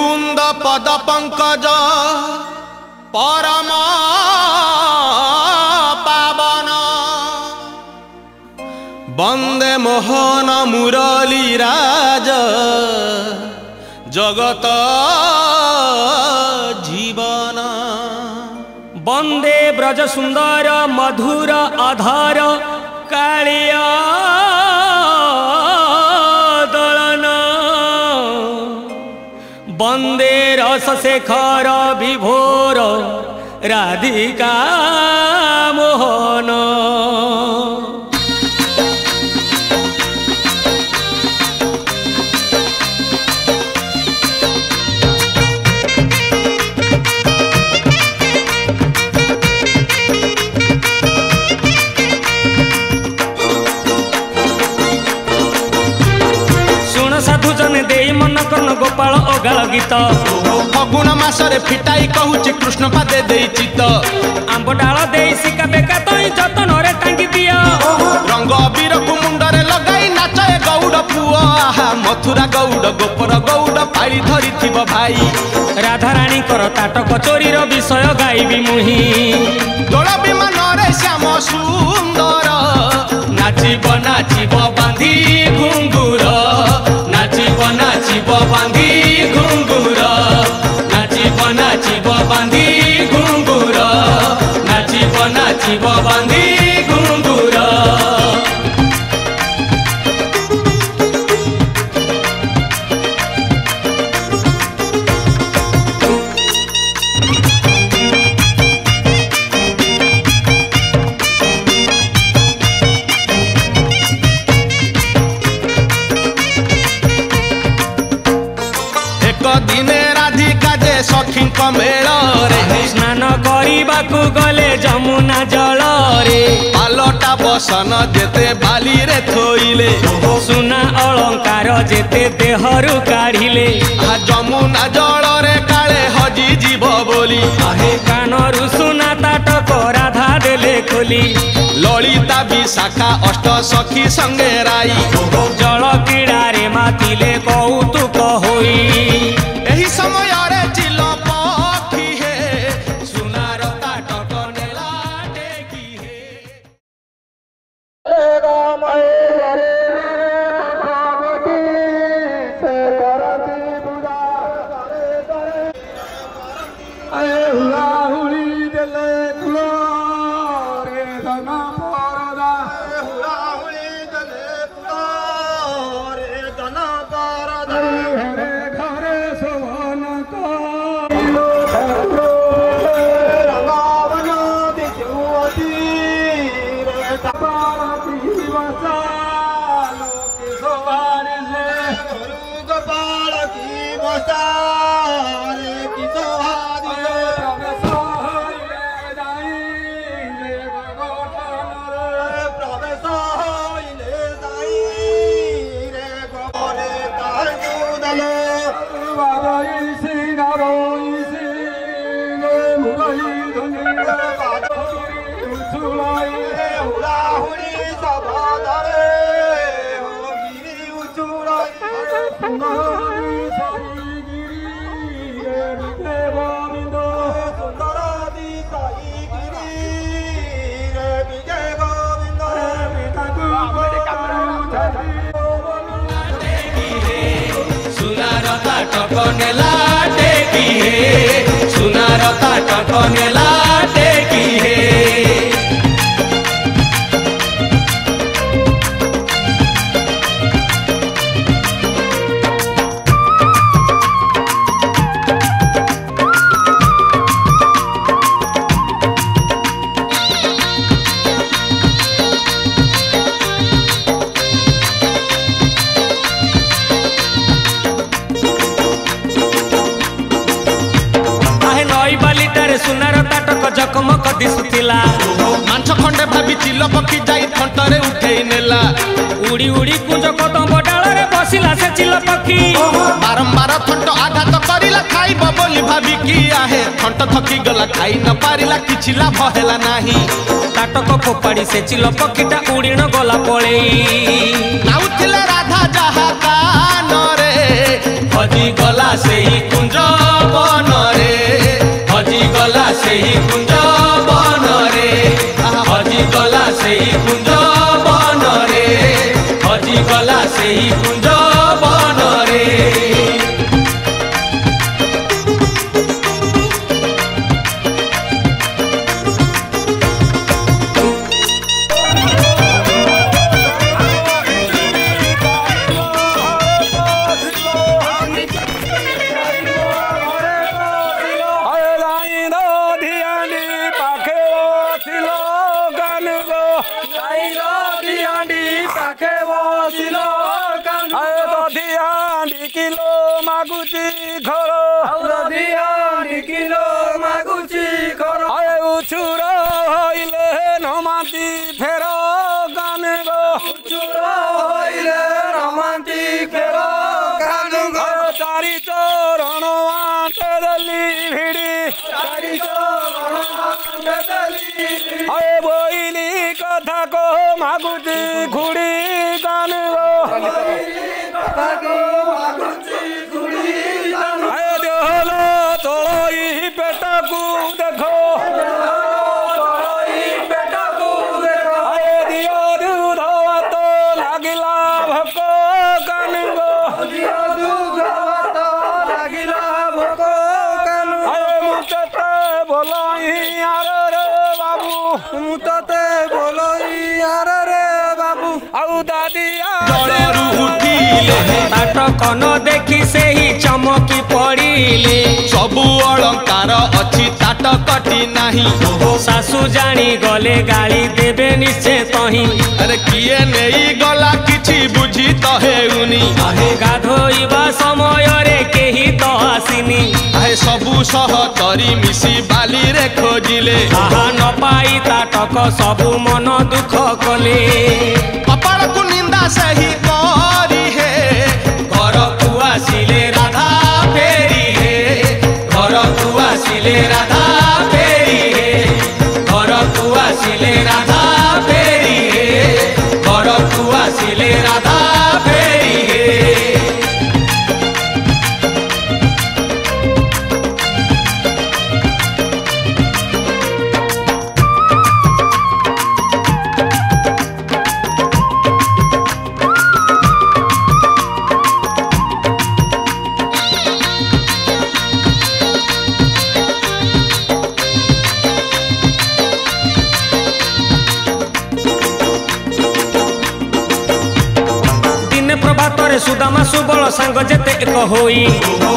मुकुंद पद पंकज परम पावन वंदे मोहन मुरली राज जगत जीवन वंदे ब्रज सुंदर मधुर आधार कालिया दलन वंदे रस शेखर विभोर राधिका मोहन मन कर्ण गोपाल अगाल गीत फगुण मासरे फिटाई कहूची कृष्ण पादे देई चित आंब डाल देई सिका बेका तई जतन रे टांगी दिया रंग अबीर को मुंडरे लगाई नाचे गौड़ पुओ आहा मथुरा गौड़ गोपर गौड़ पाली धरी थिबो भाई राधा रानी कर ताटक चोरीर विषय गाइबी मुही दोल विमान रे श्याम सुंदर नाचिब नाचिब बांधी घुंगुर नाचिब नाचिब बांधी घुंगुर नाचिब नाचिब बांधी घुंगुर नाचिब नाचिब बांधी घुंगुर दिने राधिका जे सखी मेल रे स्नान करने गले जमुना जल रे पालटा बसन जेते बाली रे थोइले सुना अलंकार जेते देहरु काढ़िले जमुना जल रे काले हजी जीव बोली आहे कानरु सुना ताटक राधा देले खोली ललिता विशाखा अष्ट सखी संगे राई जल क्रीड़ा रे मातिले कौतुक होई एही समय रे चिल पखी हे सुनार ताटक नेला टेकी हे राम रे भगवती से करती पूजा करे आए हुआ हुली देले तुलो रे धना परदा हुआ हुली देले तुलो रे धना परदा नेला टेकी हे सुनार ताटक नेला टेकी हे सुनार ताटक जकमक दिसुथिला मांछ खंडे भाभी चिल पक्षी जाई थंटरे उठेई नेला उड़ी उड़ी कुंज कदम डाल रे बसिला से चिल पक्षी बारंबार थंट आघात करिला खाइब बोली भाभी की आहे थंट थकी गला खाई न पारिला किछि लाभ हेला नाही ताटक फोपाड़ी से चिल पक्षीटा उड़ीण गला पळेई नाउथिला राधा जहा कान रे हजिगला सेही कुंज बनरे हजिगला सेही कुंज बनरे हजिगला सेही कुंज बनरे हजिगला सेही कुंज बनरे कन देखी से ही चमकी पड़िले सबु अलंकार अच्छी ताट कटी नाही सासु जानी गले गाली देवे निश्चय तही अरे किए नहीं गला किछि बुझी तो हेउनी गाधोइबा समय रे केही तो आसिनी आहे सबु सह तरी मिसी बाली रे खोजिले आहा न पाई ताटक सबु मन दुख कले कपाल को निंदा सही करी हे घर को आसिले राधा फेरी हे घर को आसिले राधा फेरी हे घर को आसिले राधा फेरी हे घर को आसिले राधा फेरी हे सुदामा सुबल सांग जेते एक होई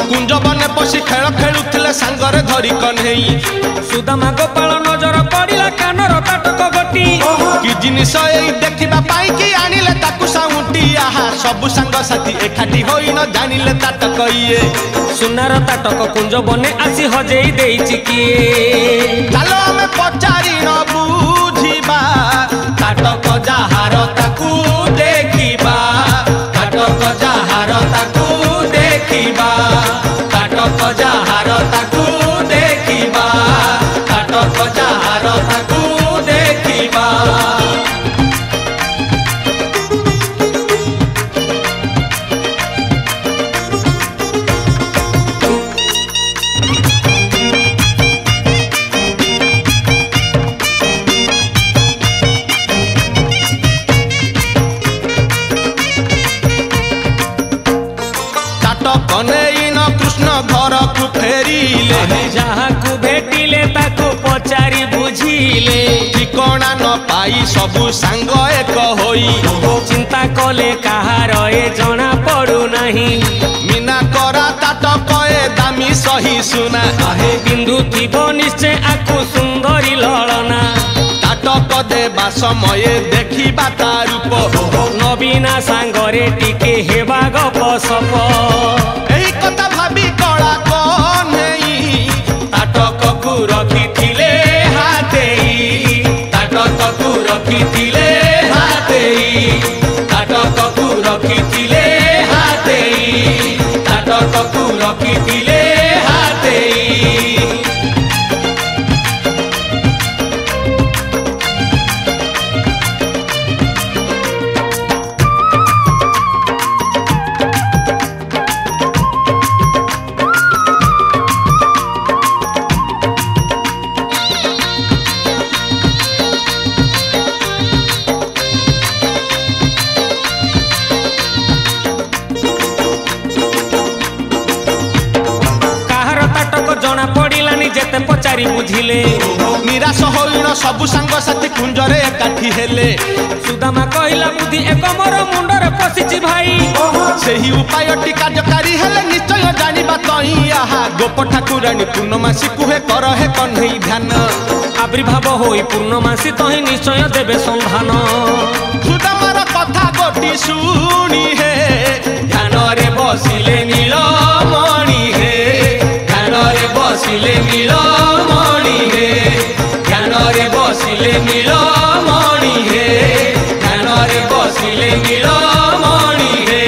कुंज बने पशी खेल खेलुथिले सांगरे धरी कन्हेई सुदामा गोपाल नजर पड़िला कानर ताटक गटी कि जिनिस एई देखिबा पाई कि आनिले ताकु साउंटी आहा सब सांग साथी एकाठी होई न जानिले ताटक इए सुनार ताटक कुंज बने आसी हजेई देइछि किए चालो हमें पचारी न बुझिबा ताटक जाहार ताकू देखिबा ताटक जाहार ताकू देखिबा ताटक जाहार ताकू देखिबा ताटक जाहार ताकू देखिबा घर को फेरिले जहाँ को भेटिले ताको पचारी बुझिले ठिकଣା न पाई सबु सांग एक होई चिंता कले कहार ए जना पड़ू नहीं मीना करा ताटक ए दामी सही सुना आहे बिंदु थी निश्चय आकु सुंदरी ललना ताटक देवा समय देखिबा ता रूप नवीना सांगरे टिके हेबा गप सप एही कथा भाबी कला कन्हेई ताटक को रखिथिले हातेई ताटक को रखिथिले हातेई ताटक को रखिथिले हातेई ताटक को रखिथिले हातेई बुझिले निराश होइण सबु सांग साथी कुंजरे एकाठी हेले सुदामा कहिला बुद्धि एक मोर मुंडरे पसिछि भाई सेही उपाय टी कार्यकारी हेले निश्चय जानिबा तई आहा गोप ठाकुरानी पूर्णमासी कुहे कर हे कन्हई ध्यान आविर्भाव होई पूर्णमासी तही निश्चय देबे संधान सुदामार कथा गोटी सुनी हे ध्यान रे बसिले नीलमणि हे ध्यान रे बसिले नीलमणि हे ध्यान रे बसिले नीलमणि हे ध्यान रे बसिले नीलमणि हे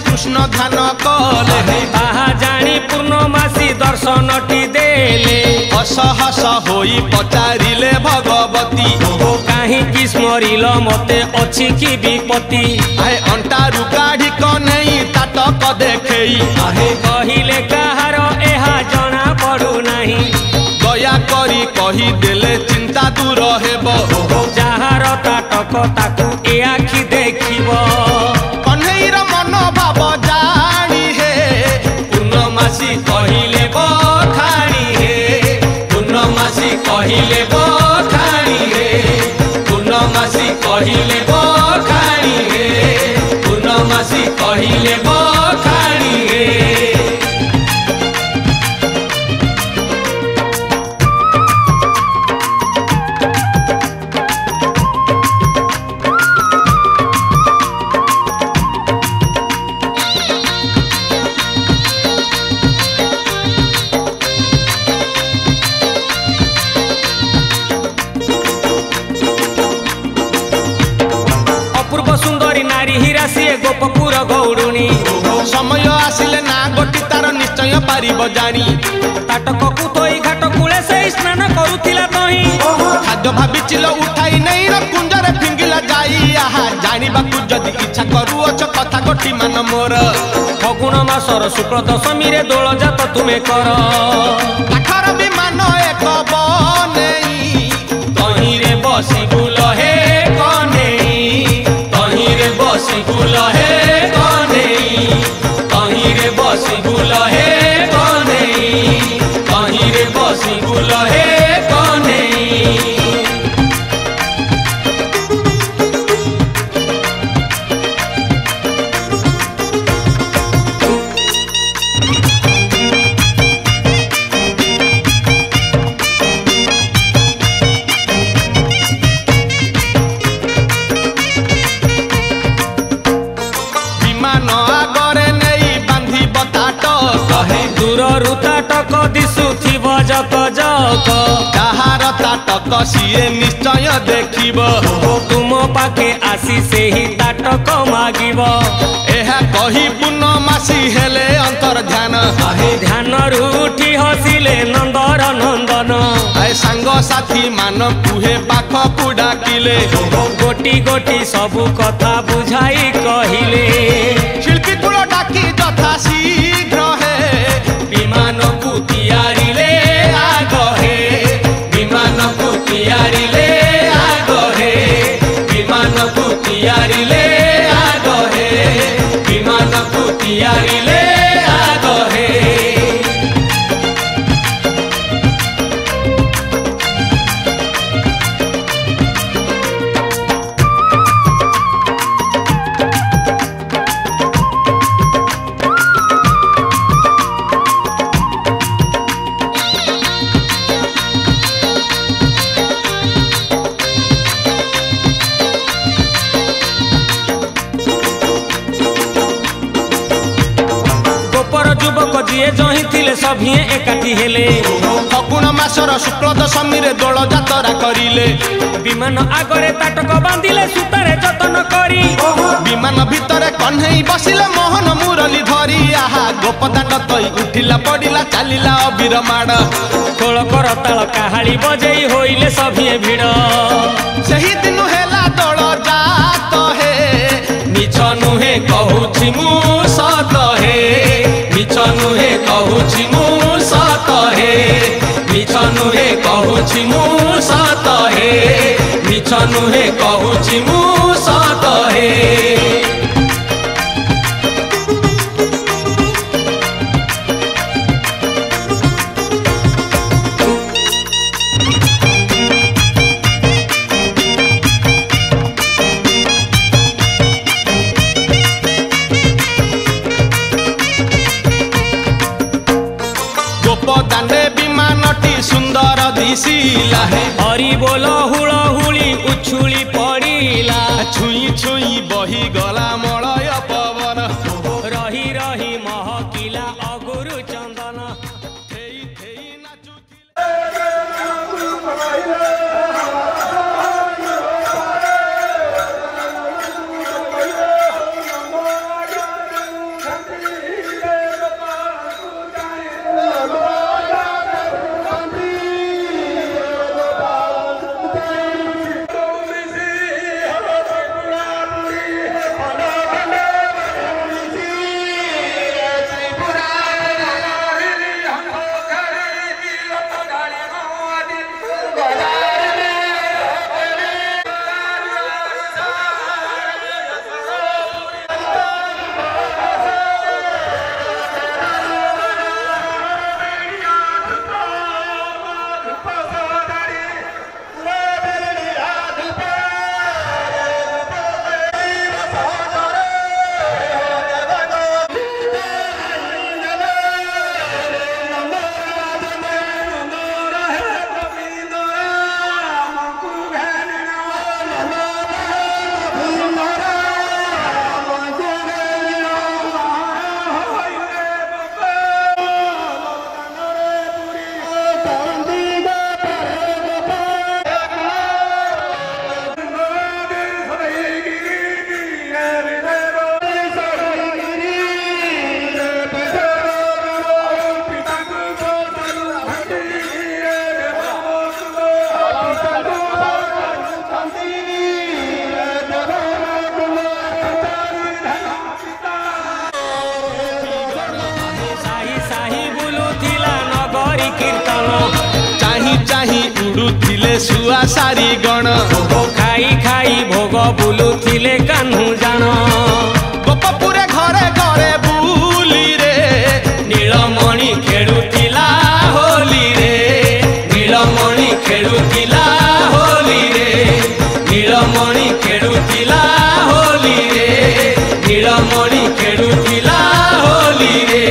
कृष्ण ध्यान कले ताहा जानी पूर्णमासी दर्शनटी देले हस हस होई पचारिले भगवती काहींकि स्मरिल मते अछि कि विपत्ति आए अंटारु काढ़ी कन्हई ताटक देखेई आहे कहिले काहार एहा जଣା पडु नाही दया करी कही देले चिंता दूर हेबो जाहार ताटक ताकू ए आखि देखिबो कन्हईर मन भाव जानी हे पूर्णमासी कहिले बखाणी हे पूर्णमासी कहिले बखाणी हे पूर्णमासी कहिले बखाणी हे पूर्णमासी कहिले बखाणी हे गोपपुर गौड़ुणी समय आसिले ना गोटी तार निश्चय पारिब जानी ताटक कुतोई घाट कूले से स्नान करुथिला तही खाद्य भाबिचिल उठाई नहीं र कुंजरे फिंगिला जाई आहा जानिबाकु जदि इच्छा करूअछ कथा गोटी मान मोर फगुण मासर शुक्ल दशमी रे दोल जात तुमे कर काठर विमान एक बनेई तही रे बसी बुल हे कनेई तही रे बसी बुल हे कनेई तही रे बसी बुल हे कनेई तही रे बसी बुल हे कनेई ताटक दिशुथिब जक जक कहार ताटक सीए निश्चय देखिब तुम पाखे आसी से ही ताटक मागिब एहा कही पूर्णमासी हेले अंतर ध्यान ध्यान उठी हसिले नंदर नंदन आए सांग साथी मान कुहे पाख को डाकिले गोटी गोटी सबु कथा बुझाई कहिले शिल्पी कुल डाकी जथा शीघ्र हे विमान को तियारिले आग हे विमान को तियारिले आग हे विमान को तियारिले आग हे विमान को तियारिले आग हे ଯିଏ ଜହିଁ ଥିଲେ ସଭିଏ ଏକାଠି ହେଲେ ଫଗୁଣ ମାସର ଶୁକ୍ଳ ଦଶମୀରେ ଦୋଳ ଯାତ୍ରା କରିଲେ ବିମାନ ଆଗରେ ତାଟକ ବାନ୍ଧିଲେ ସୂତାରେ ଯତନ କରି ବିମାନ ଭିତରେ କହ୍ନେଇ ବସିଲେ ମୋହନ ମୁରଲି ଧରି ଆହା ଗୋପଦାଣ୍ଡ ତଇ ଉଠିଲା ପଡ଼ିଲା ଚାଲିଲା ଅବିର ମାଡ଼ ଖୋଳ କର ତାଳ କାହାଳି ବଜେଇ ହୋଇଲେ ସଭିଏ ଭିଡ଼ ସେହି ଦିନ ହେଲା ଦୋଳ ଜାତ ହେ ମିଛ ନୁହେଁ कहूछि मु सत हे मिछ नुहे कहूछि मु सत हे मिछ नुहे कहूछि मु सत हे मिछ नुहे कहूछि मु सत हे गोपदाने विमानटी सुंदर दिशिला हरि बोल हुलहुली उछुली पड़िला छुई छुई बही गला मलय पवन रही रही महकिला अगुरु चंदन थेई थेई नाचुथिले सुआ सारी गण खाई खाई भोग बुलुथिले कान्हू जान गोपपुरे घरे घरे बुली रे नीलमणि खेलुथिला होली रे नीलमणि खेलुथिला होली रे नीलमणि खेलुथिला होली रे नीलमणि खेलुथिला होली रे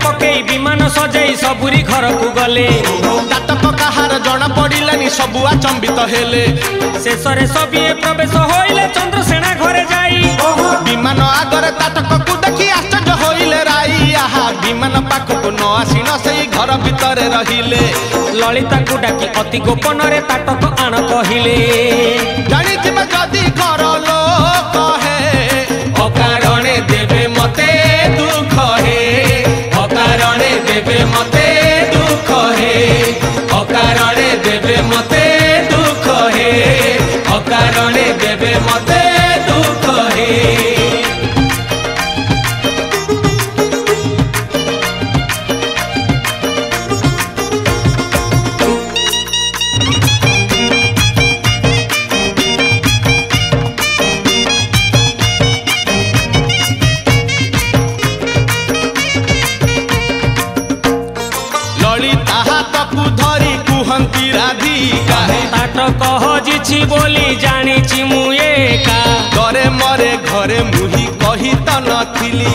पकई विमान सजाई सबुरी घर को गले दातक कहार जना पड़िलानी सबु आचंबित हेले शेषरे सबिए प्रवेश होइले चंद्रसेना घरे जाई विमान आगरे दातक को देखि आश्चर्य होइले राई आहा विमान पाख को न आसी न सेई घर भीतर रहिले ललिता को डाकी अति गोपन रे ताटक आण कहिले जानी जिबे जदी घर लोक हे अकारणे देवे मते दुख हे अकारणे देवे मते दुख हे अकारणे देवे मते दुख हे अकारणे देवे मते दुख हे ताटक हजिछि बोली जानिछि मु एका घरे मरे घरे मुही कही त नथिली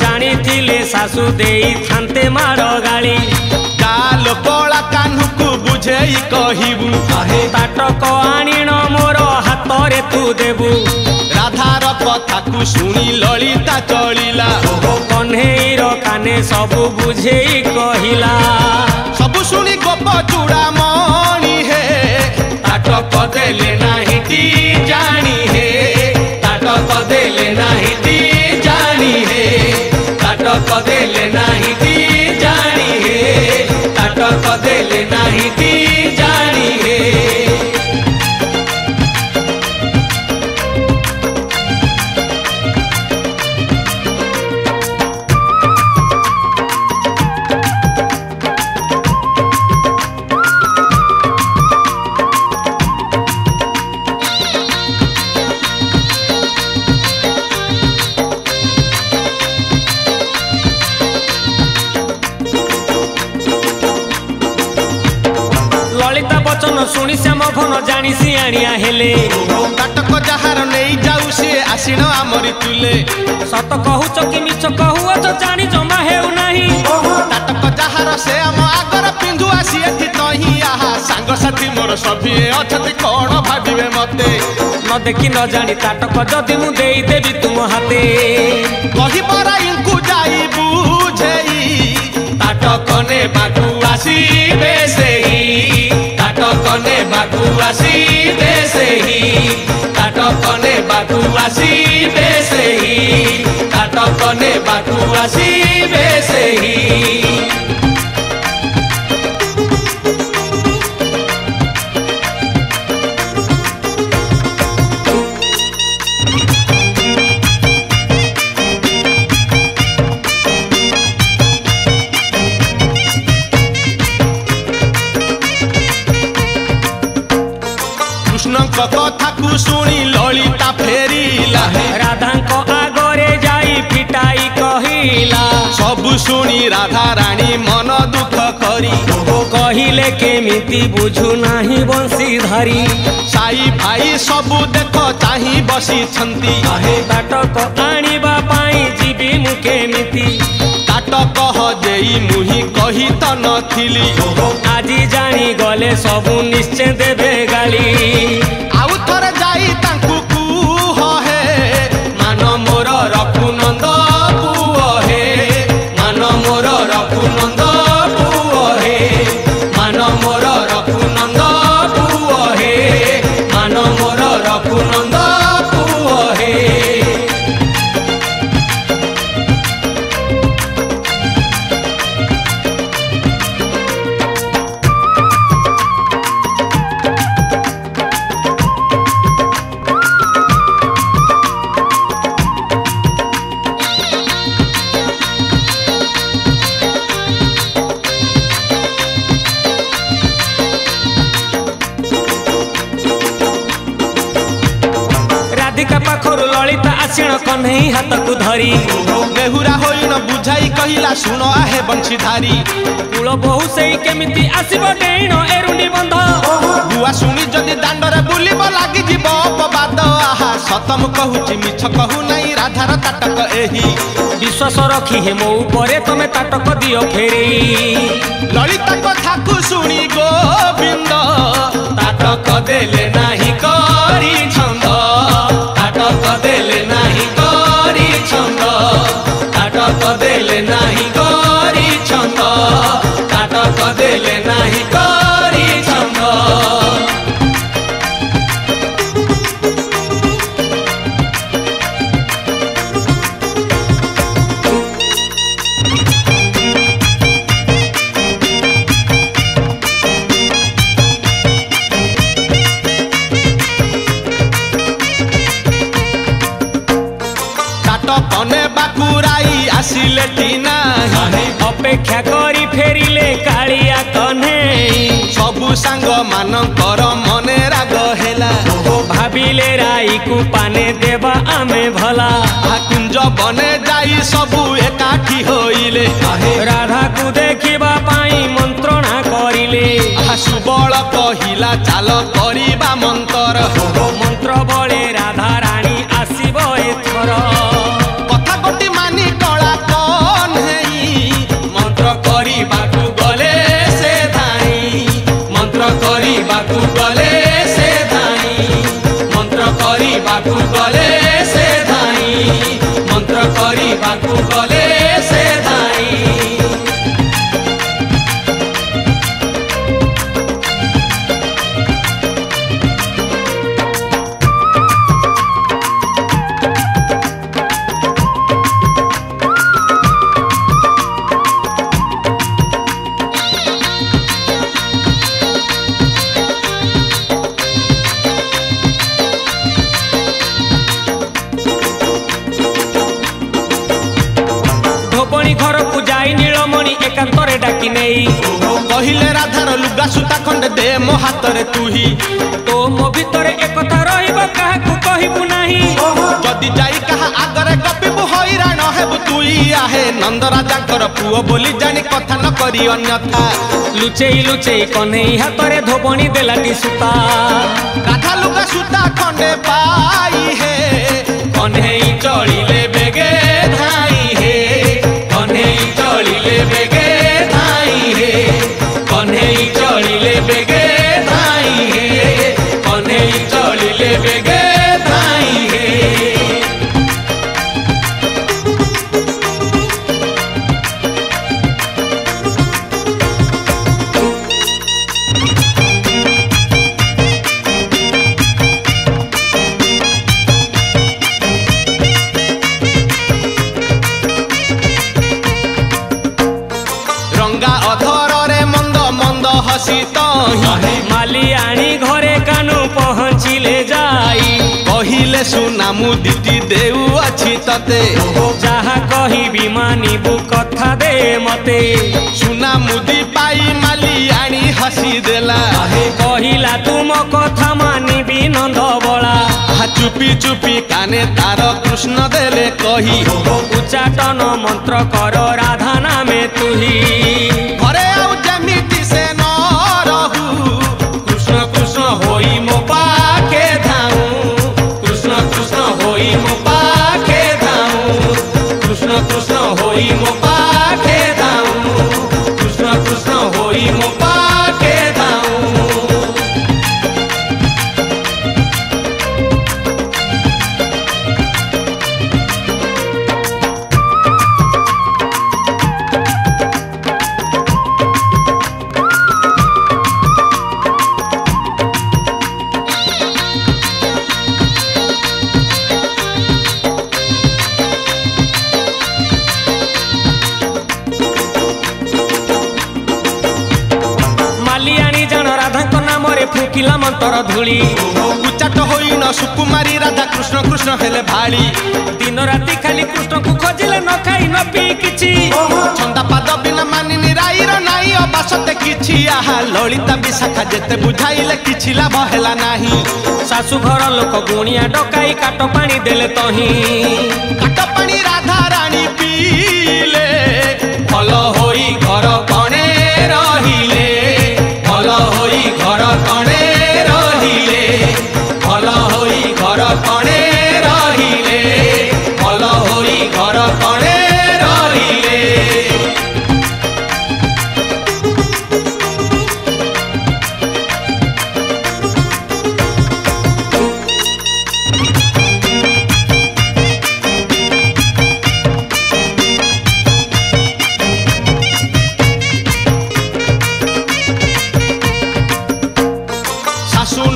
जानिथिले सासु देई थान्ते मार गाली काल कला कान्हू को बुझेई कहिबु ताटक आनिण मोर हातरे तू देबु राधार कथा को सुनी ललिता चलिला कन्हेईर काने सबु बुझेई कहिला सबु सुनी गोप चूड़ामणि हे ताटक देले नाही ती जानी हे ताटक देले देले नाही ती जानी हे ताटक देले नाही ती जानी हे ताटक देले नाही ती जानी हे शुणी श्याम घन जानी सियाणिया हेले नाटक जहार नहीं जाऊ सी आसीन आमरी तुले सत कहूच कि मिछ कहूच जानी जमा हेउ नाही नाटक जहार से आम आगर पिंधु आसी एथि तही आहा सांग साथी मोर सभी अछति कोन भाबिबे मते न देखि न जानी ताटक जदि मु देई देबी तुम हाते कहि परा इनको जाई बुझेई ताटक ने बाकू आसी बेसेई ताटकने बाकू आसी बेसेही ताटकने बाकू आसी बेसेही ताटकने बाकू आसी बेसेही कथा को सुनी ललिता फेरिला राधा को आगरे जाई पिटाई कहिला सब सुनी राधा रानी मन दुख करी कहिले केमिति बुझु नाही बंशीधारी साई भाई सब देख चाही बसी छंती ताटक आनिबा पाई जीवी मु केमिति ताटक हजेई मुही कही त नथिली आजी जानी गले सबु निश्चय देबे गाली आउ थरे जाई तांकु कुह हे मान मोर रघुनंद पुओ हे मान मोर रघुनंद पुओ हे मान मोर रघुनंद पुओ हे मान मोर रघुनंद पुओ हे पाखर ललिता आसीण कन्हई हाथ को धरी नेहुरा होइन बुझाई कहिला सुन आहे बंशीधारी कूल बहु सेई केमिति आसीबो डेण एरुंडी बंध बुआ सुनी जदि दांडरे बुलिब लागि जीव अपवाद आहा सतम कहूची मिछ कहू नाही राधार ताटक एही विश्वास रखी हे मो ऊपर तमे ताटक दियो फेरी ललिता कथा को सुनी गोविंद ताटक देले नाही करी छंद ताटक देले नाही करी छंद ताटक देले नाही करी छंद ताटक देले नाही करी छंद कने बाकुराई आसिले टीना अपेक्षा करी फेरिले कालिया कन्हे सबु सांग मानकर मने राग हेला भाबिले राई को पाने देबा आमे भला कुंज बने जाई सबु एकाठी होइले राधा को देखिबा पाई मंत्रणा करिले सुबल कहिला चाल करिबा मंत्र मंत्र बळे राधा रानी आसीबो एथर कथा गोटी मानी कला कन्हई मंत्र करिबाकू गले से धाई मंत्र करिबाकू गले से धाई मंत्र करिबाकू गले से धाई मंत्र करिबाकू गले से धाई धोबणी घर को जाई नीलमणि एकांतरे डाकी नहीं कहिले राधार लुगा सुता खंडे दे मो हातरे तुही तो मो भितरे एकथा रहिबो काहाकू कहिबू नाही जदि जाई कहा आगरे गपिबू हैरान हेबू तुई आहे नंद राजांकर पुओ बोली जानी कथा न करी अन्यथा लुचेई लुचेई कन्हई हातरे धोबणी देलाटी सुता राधा लुगा सुता खंडे पाई हे कन्हई चलिले बेगे धाई हे कन्हई चलिले बेगे धाई हे कन्हई चलिले बेगे धाई हे कन्हई चलिले बेगे धाई हे माली आनी घरे कानू पहुँचिले जाई कहिले सुना मुदिटी देउ अछि तते जहा कहिबी मानिबू कथा दे मते सुना मुदी पाई माली आनी हसी देला कहिला तुम कथा मानिबी नंद बला चुपी चुपी काने तार कृष्ण देले कही उच्चाटन मंत्र कर राधा नामे तुही घरे आउ जमिति से न रहू कृष्ण कृष्ण होई मो पाखे धाऊ कृष्ण कृष्ण होई मो पाखे धाऊ कृष्ण कृष्ण होई मो पाखे धाऊ कृष्ण कृष्ण होई मो पाखे धाऊ फुकिला मंतर धूली उच्चाट होई न सुकुमारी राधा कृष्ण कृष्ण हेले भाली दिन राति खाली कृष्ण को खोजिले न खाई न पी किछि छंदा पाद बिना मानिनी राईर नाई अबासते किछि आहा ललिता विशाखा जेते बुझाइले किछि लाभ हेला नाही सासु घर लोक गुणिया डकाई काट पानी देले तही काट पानी राधा रानी पीले भल होई घर कणे रहिले भल होई घर कणे रहिले भल होई घर कणे रहिले भल होई घर कणे रहिले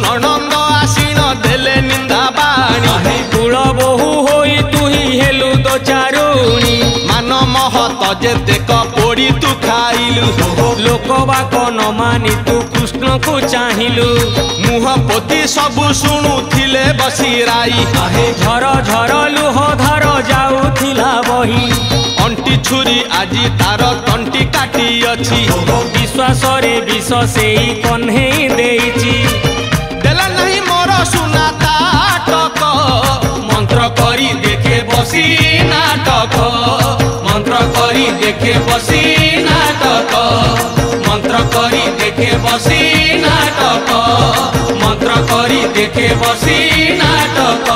ननंद आसीन देले निंदा बाणी कुल बहु होई तुही हेलु दो चारुणी मान महत जेते कपोड़ी तू खाइलु लोक बाक न मानी तू कृष्ण को चाहिलु मुह पोती सबु शुणुथिले बसी राई झर झर लुह धार जाउथिला बही अंटी छुरी आजी तार तंटी काटी अछि विश्वास रे विष सेई कन्हई देइची देला नहीं मोर सुना ताटक मंत्र करी देखे बसी नाटक मंत्र करी देखे बसी नाटक मंत्र करी देखे बसी नाटक मंत्र करी देखे बसी नाटक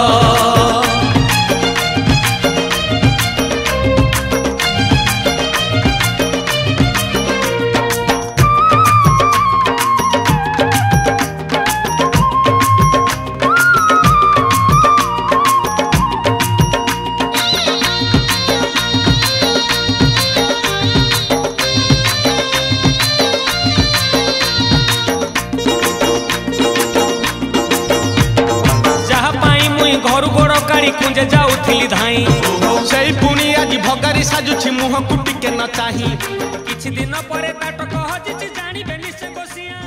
कुंजे जाउथिली धाई सेई पुनी आज भगारी साजुछि मुह कुटी के न चाही किछि दिन परे ताटक हजिछि जानिबे निश्चय गोसिया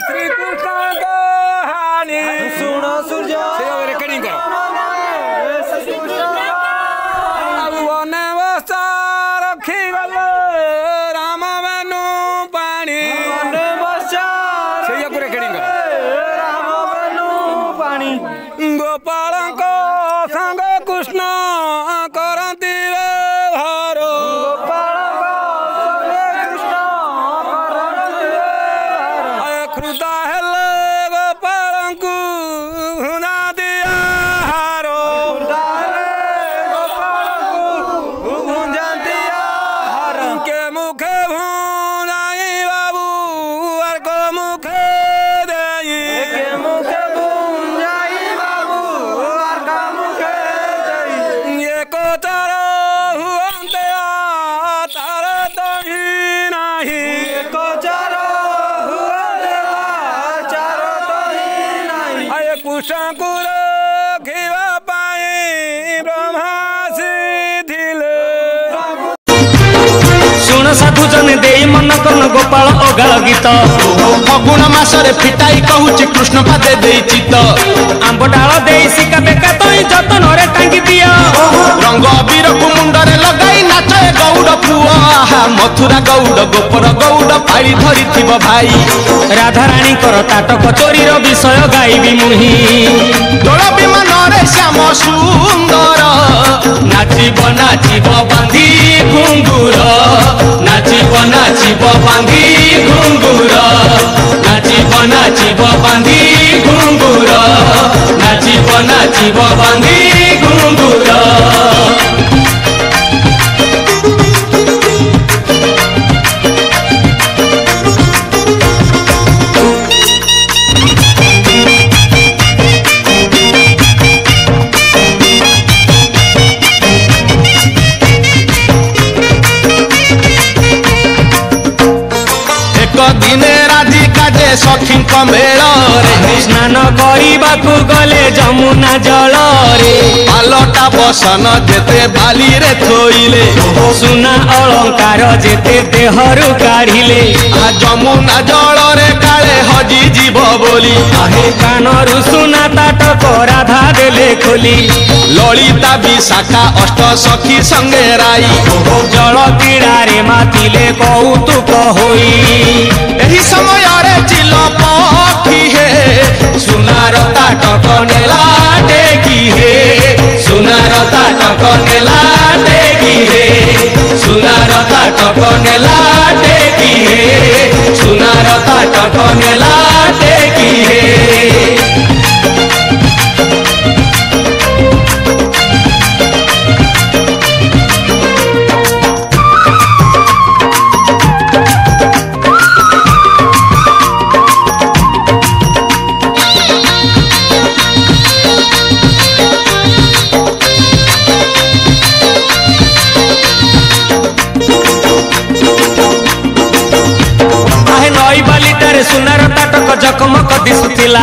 श्री कृष्ण कहानी सुनो सूर्य से रेकर्डिंग करो ଗୋପାଳଙ୍କ ସାଙ୍ଗ କୃଷ୍ଣ କରନ୍ତି ଭାର କ୍ରୁଦ୍ଧ ହେଲେ ଗୋପାଳଙ୍କୁ ଭୁନା ଦିଆ ହାର କେ ମୁଖେ ଭୁନାଇ ବାବୁ ଆର୍କ ମୁଖେ ଦେଇ ଏକ ଚାର ହୁଅନ୍ତେ ତାର ତହି ନାହିଁ ଆଏ କୃଷ୍ଣଙ୍କୁ ରଖିବା ପାଇଁ ବ୍ରହ୍ମା ଆସିଥିଲେ ଶୁଣ ସାଧୁ ଜନେ ଦେଇ ମନ କର୍ଣ୍ଣ ଗୋପାଳ ଅଗାଳ ଗୀତ ଫଗୁଣ ମାସରେ ଫିଟାଇ କହୁଛି କୃଷ୍ଣ ପାଦେ ଦେଇ ଚିତ ଆମ୍ବ ଡାଳ ଦେଇ ଶିକା ବେକା ତଇ ଯତନରେ ଟାଙ୍ଗି ଦିଅ ରଙ୍ଗ ଅବିରକୁ ମୁଣ୍ଡରେ ଲଗାଇ ନାଚେ ଗୌଡ଼ ପୁଅ ଆହା ମଥୁରା ଗୌଡ଼ ଗୋପର ଗୌଡ଼ ପାଳି ଧରିଥିବ ଭାଇ ରାଧାରାଣୀଙ୍କର ତାଟକ ଚୋରିର ବିଷୟ ଗାଇବି ମୁହିଁ ଦୋଳ ବିମାନରେ ଶ୍ୟାମ ସୁନ୍ଦର ନାଚିବ ନାଚିବ ବାନ୍ଧି ଘୁଙ୍ଗୁର ନାଚିବ ନାଚିବ ବାନ୍ଧି ଘୁଙ୍ଗୁର ନାଚିବ ନାଚିବ ବାନ୍ଧି ଘୁଙ୍ଗୁର ନାଚିବ ନାଚିବ ବାନ୍ଧି ଘୁଙ୍ଗୁର ଦିନେ ରାଧିକା ଯେ ସଖୀଙ୍କ ମେଳରେ ସ୍ନାନ କରିବାକୁ ଗଲେ ଯମୁନା ଜଳରେ ପାଲଟା ବସନ ଯେତେ ବାଲିରେ ଥୋଇଲେ ସୁନା ଅଳଙ୍କାର ଯେତେ ଦେହରୁ କାଢିଲେ ଯମୁନା ଜଳରେ କାଳେ ହଜିଯିବ ବୋଲି ଆହେ କାନରୁ ସୁନା ତାଟକ ରାଧା ଦେଲେ ଖୋଲି ଲଳିତା ବିଶାଖା ଅଷ୍ଟ ସଖୀ ସଙ୍ଗେ ରାଇ ଜଳ କ୍ରୀଡ଼ାରେ ମାତିଲେ କୌତୁକ ହୋଇ ଏହି ସମୟରେ ଚିଲ ପକ୍ଷୀ ହେ ସୁନାର ତାଟକ ନେଲା ଟେକି ହେ ସୁନାର ତାଟକ ନେଲା ଟେକି ହେ ସୁନାର ତାଟକ ନେଲା ଟେକି ହେ ସୁନାର ତାଟକ ନେଲା ଟେକି ହେ ସୁନାର ତାଟକ ଜକମକ ଦିଶୁଥିଲା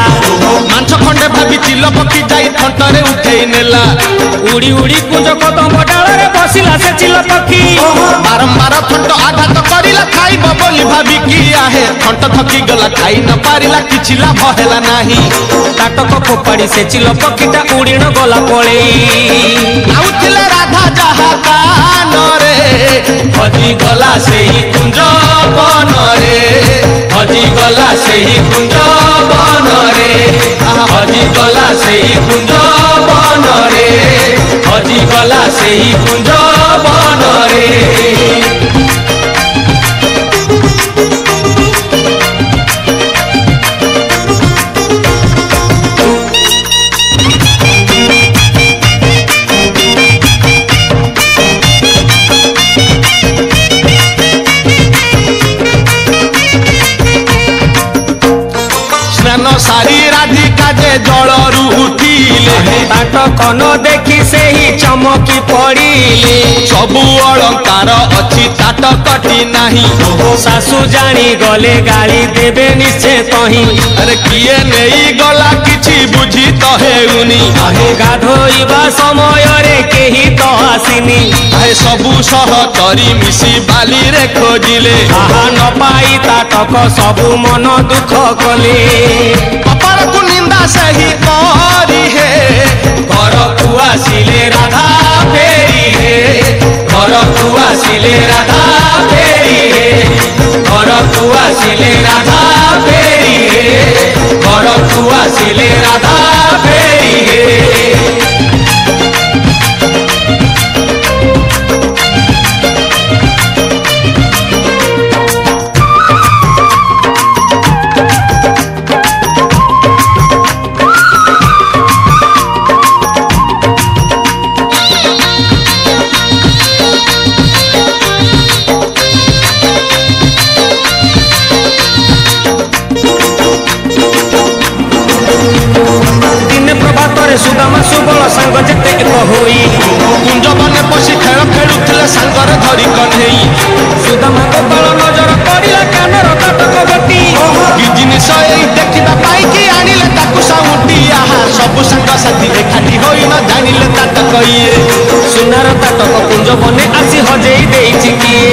ମାଂସ ଖଣ୍ଡେ ଭାବି ଚିଲ ପକ୍ଷୀ ଯାଇ ଥଣ୍ଟରେ ଉଠେଇ ନେଲା ଉଡି ଉଡି କୁଞ୍ଜ କଦମ୍ବ ଡାଳରେ ବସିଲା ସେ ଚିଲ ପକ୍ଷୀ ବାରମ୍ବାର ଥଣ୍ଟ ଆଘାତ କରିଲା ଖାଇବ ବୋଲି ଭାବିକି ଆହେ ଥଣ୍ଟ ଥକି ଗଲା ଖାଇ ନ ପାରିଲା କିଛି ଲାଭ ହେଲା ନାହିଁ ତାଟକ ଫୋପାଡ଼ି ସେ ଚିଲ ପକ୍ଷୀଟା ଉଡ଼ିଣ ଗଲା ପଳେଇ ନାଉଥିଲେ ରାଧା ଯାହା କାନରେ ହଜିଗଲା ସେହି କୁଞ୍ଜ ବନରେ ହଜିଗଲା ସେହି କୁଞ୍ଜ ବନରେ ହଜିଗଲା ସେହି କୁଞ୍ଜ ବନରେ ହଜିଗଲା ସେହି କୁଞ୍ଜ ବନରେ ସାରି ରାଧିକା ଯେ ଜଳରୁ ଉଠିଲେ ତାଟକ ନ ଦେଖି ସେହି ଚମକି ପଡ଼ିଲେ ସବୁ ଅଳଙ୍କାର ଅଛି ତାଟକଟି ନାହିଁ ଶାଶୁ ଜାଣି ଗଲେ ଗାଳି ଦେବେ ନିଶ୍ଚେ ତହିଁ ଆରେ କିଏ ନେଇ ଗଲା କିଛି ବୁଝି ତ ହେଉନି ଗାଧୋଇବା ସମୟରେ କେହି ତ ଆସିନି ସବୁ ସହଚରୀ ମିଶି ବାଲିରେ ଖୋଜିଲେ ଆହା ନ ପାଇ ତାଟକ ସବୁ ମନ ଦୁଃଖ କଲେ ଅପରକୁ ନିନ୍ଦା ସେହି କରି ହେ ଘରକୁ ଆସିଲେ ରାଧା ଫେରି ହେ ଘରକୁ ଆସିଲେ ରାଧା ଫେରି ହେ ଘରକୁ ଆସିଲେ ରାଧା ଫେରି ହେ ଘରକୁ ଆସିଲେ ରାଧା ଫେରି ବଳ ସାଙ୍ଗ ଯେତେ ଏକ ହୋଇ କୁଞ୍ଜ ବନେ ପଶି ଖେଳ ଖେଳୁଥିଲେ ସାଙ୍ଗରେ ଧରି କଣ୍ଢେଇ ସୁଦାମା ଗୋପାଳ ନଜର ପଡ଼ିଲା କାନର ତାଟକ ବେଟି କି ଜିନିଷ ଏଇ ଦେଖିବା ପାଇକି ଆଣିଲେ ତାକୁ ସାଉଁଟି ଆହା ସବୁ ସାଙ୍ଗସାଥି ଏକାଠି ହୋଇ ନ ଜାଣିଲେ ତାଟକ ଇଏ ସୁନାର ତାଟକ କୁଞ୍ଜ ବନେ ଆସି ହଜେଇ ଦେଇଛି କିଏ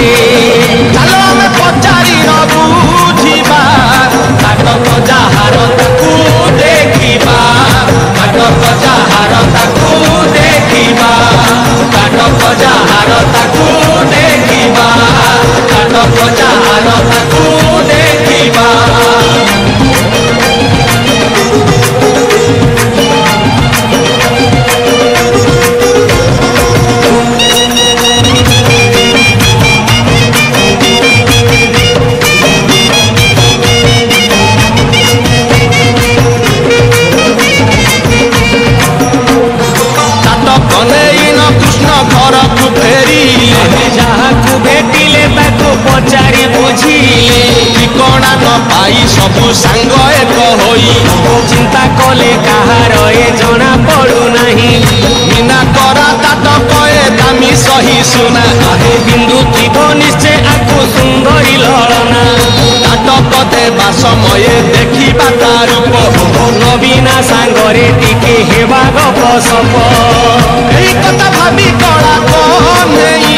ଚାଲ ଆମେ ପଚାରି ନ ବୁଝିବା ତାଟକ ଯାହାର ତାକୁ ଦେଖିବା ତାଟକ ଯାହାର ତାକୁ ଦେଖିବା ତାଟକ ଯାହାର ତାକୁ ଦେଖିବା ତାଟକ ଯାହାର ତାକୁ ଦେଖିବା ଘରକୁ ଫେରିଲେ ଯାହାକୁ ଭେଟିଲେ ତାକୁ ପଚାରି ବୁଝିଲେ ଠିକଣା ନ ପାଇ ସବୁ ସାଙ୍ଗ ଏକ ହୋଇ ଚିନ୍ତା କଲେ କାହାର ଏ ଜଣା ପଡୁନାହିଁ ବିନା କରା ତାଟକ ଏ ଦାମୀ ସହି ସୁନା ଆହେ ବିନ୍ଦୁ ଥିବ ନିଶ୍ଚୟ ଆକୁ ସୁନ୍ଦରୀ ଲଳନା ତାଟକ ଦେବା ସମୟେ ଦେଖିବା ତା ରୂପ ନବୀନା ସାଙ୍ଗରେ ଟିକେ ହେବା ଗପ ସପ ଏଇ କଥା ଭାବି କଳା କନେଇ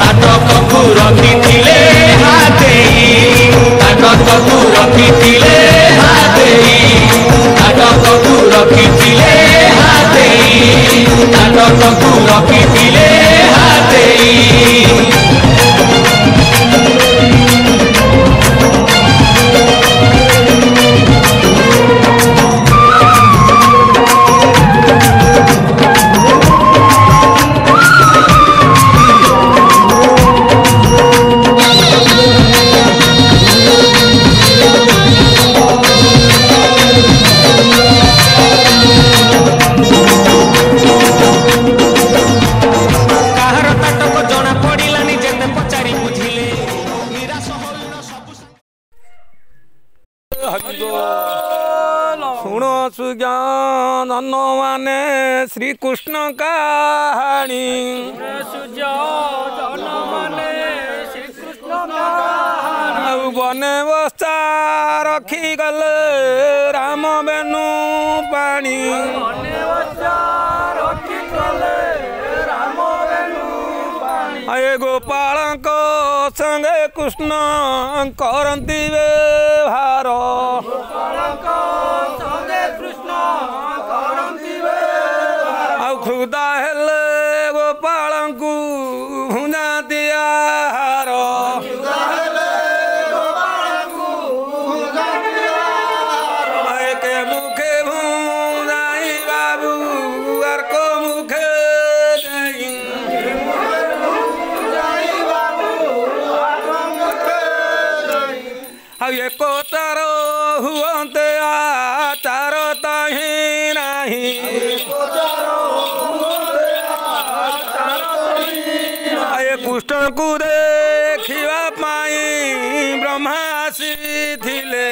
ତାଟକକୁ ରଖିଥିଲେ ହାତେଇ ତାଟକକୁ ରଖିଥିଲେ ହାତେଇ ତାଟକକୁ ରଖିଥିଲେ ହାତେଇ ତାଟକକୁ ରଖିଥିଲେ ହାତେଇ ଶୁଣ ସୁଜ୍ଞାନ ମାନେ ଶ୍ରୀକୃଷ୍ଣ କାହାଣୀ ଆଉ ବନେ ବସ୍ତା ରଖିଗଲେ ରାମ ବେନୁ ପାଣି ଏ ଗୋପାଳଙ୍କ ସଙ୍ଗେ କୃଷ୍ଣ କରନ୍ତି ବ୍ୟବହାର ଆଉ ଖୁଦା ହେଲେ ଗୋପାଳଙ୍କୁ ଭୁଞ୍ଜା ଦିଆହାର କେ ମୁଖେ ଭୁଞ୍ଜାଇ ବାବୁ ଆର୍କ ମୁଖେ ଯାଇ ଆଉ ଏକ ତାର ହୁଅନ୍ତେ ଆଚାର ତାହିଁ ନାହିଁ ଏ କୃଷ୍ଣଙ୍କୁ ଦେଖିବା ପାଇଁ ବ୍ରହ୍ମା ଆସିଥିଲେ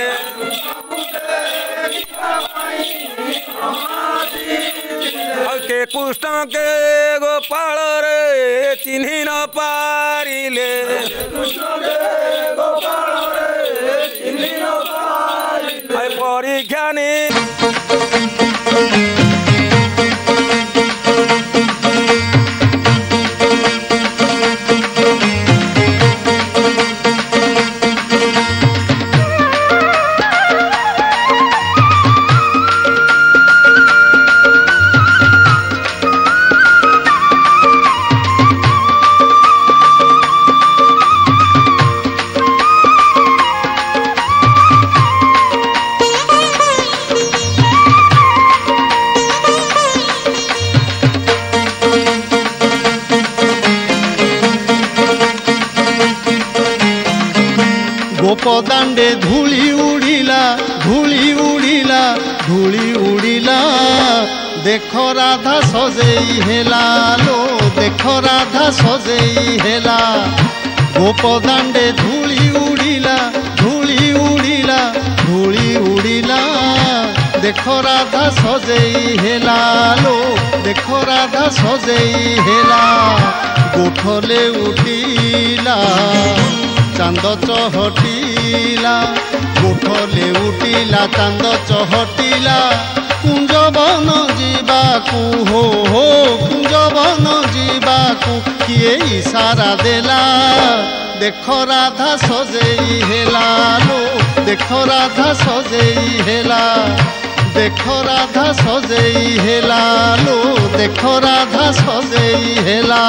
ଆଉ କେ କୃଷ୍ଣ କେ ଗୋପାଳରେ ଚିହ୍ନି ନ ପାରିଲେ ପରୀକ୍ଷା ନି ଗୋପଦାଣ୍ଡେ ଧୂଳି ଉଡ଼ିଲା ଧୂଳି ଉଡ଼ିଲା ଧୂଳି ଉଡ଼ିଲା ଦେଖ ରାଧା ସଜେଇ ହେଲା ଲୋ ଦେଖ ରାଧା ସଜେଇ ହେଲା ଗୋପଦାଣ୍ଡେ ଧୂଳି ଉଡ଼ିଲା ଧୂଳି ଉଡ଼ିଲା ଧୂଳି ଉଡ଼ିଲା ଦେଖ ରାଧା ସଜେଇ ହେଲା ଲୋ देख राधा सजेई हेला गोठले उठिला चांद चहटिला गोठले उठिला चांद चहटिला कुंजवन जीवाकू हो कुंजवन जीवाकू किए इशारा देला देख राधा सजेई हेला लो देख राधा सजेई हेला देख राधा सजेई हेला लो देख राधा सजेई हेला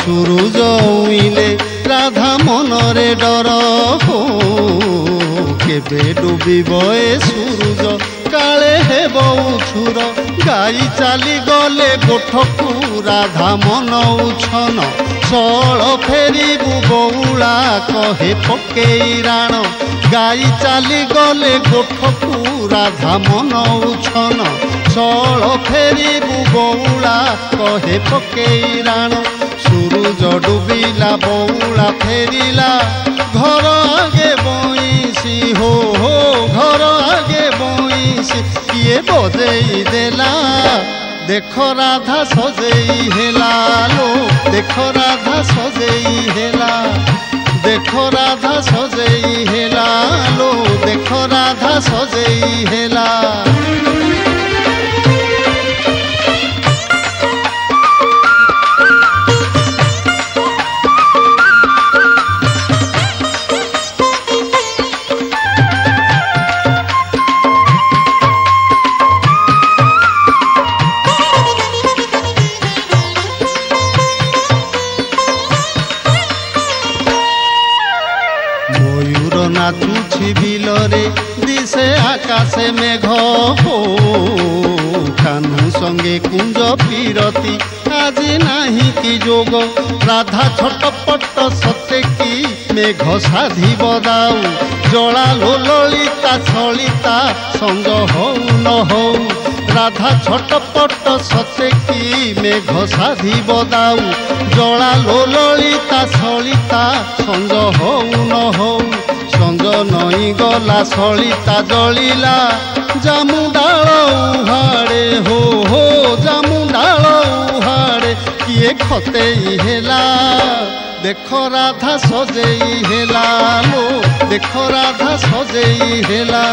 सूरज उइले राधा मनरे डर हो केबे डूबिब ए सूरज काले हेब उछुर गाई चाली गले गोठकू राधा मन उछन सळ फेरिबु बौला कहे पकेई राण गाई चाली गले गोठकू राधा मन उछन सळ फेरिबु बौला कहे पकेई राण सूरज डूबिला बौला फेरिला घर आगे बईसी हो घर आगे बईसी किए बजेई देला देख राधा सजेई हेला लो देख राधा सजेई हेला देख राधा सजेई हेला लो देख राधा सजेई हेला नाचुछि बिलरे दिशे आकाशे मेघ हो कान्हू संगे कुंज पीरती आज नाही कि जोग राधा छटपट सते कि मेघ साधी बदाऊ जला लो ललिता सलिता संग हो न हो राधा छटपट सते कि मेघ साधी बदाऊ जला लो ललिता सलिता संग हो न हो संग नई गला सलिता जलिला जामुडाल उहाड़े हो जामुडाल उहाड़े किए खतेई हेला देख राधा सजेई हेला लो देख राधा सजेई हेला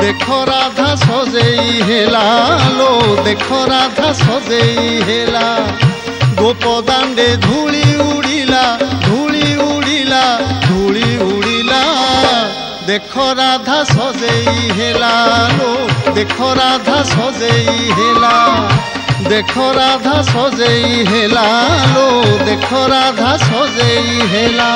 देख राधा सजेई हेला लो देख राधा सजेई हेला गोपदांडे धूली उड़िला धूली उड़िला धूली उड़िला देख राधा सजेई हेला लो देख राधा सजेई हेला देख राधा सजेई हेला लो देख राधा सजेई हेला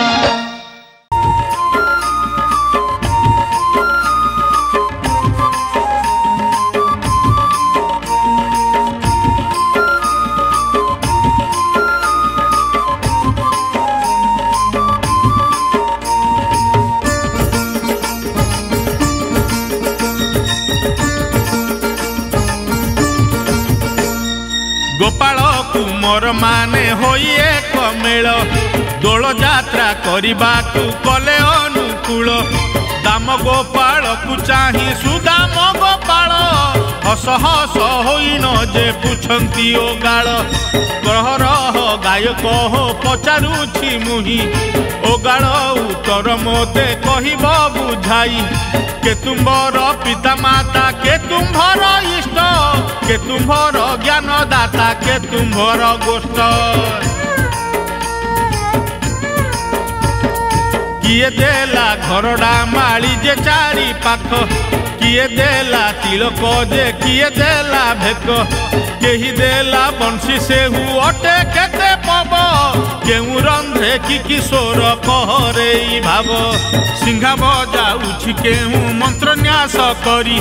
गोपाल कुमर माने होई एक मेल दोल यात्रा करबाकू कले अनुकूल दाम गोपाल को चाही सुदाम गोपाल हस हस होइन जे पुछंती ओ गाल ग्रहरह गायक हो पचारुछि मुही ओ गाल उत्तर मोते कहिब बुझाई के तुम्बर पिता माता के तुम्भर इष्ट के तुम्भर ज्ञानदाता के तुम्भर गोष्ठ किए देला घरडा माली जे चारि पाख किए देला तिलक जे किए देला भेक केही देला बंशी सेहू अटे केते पब केउ रंध्रे कि किशोर कहरे भाव सिंहा बजाउछि केउ मंत्र न्यास करी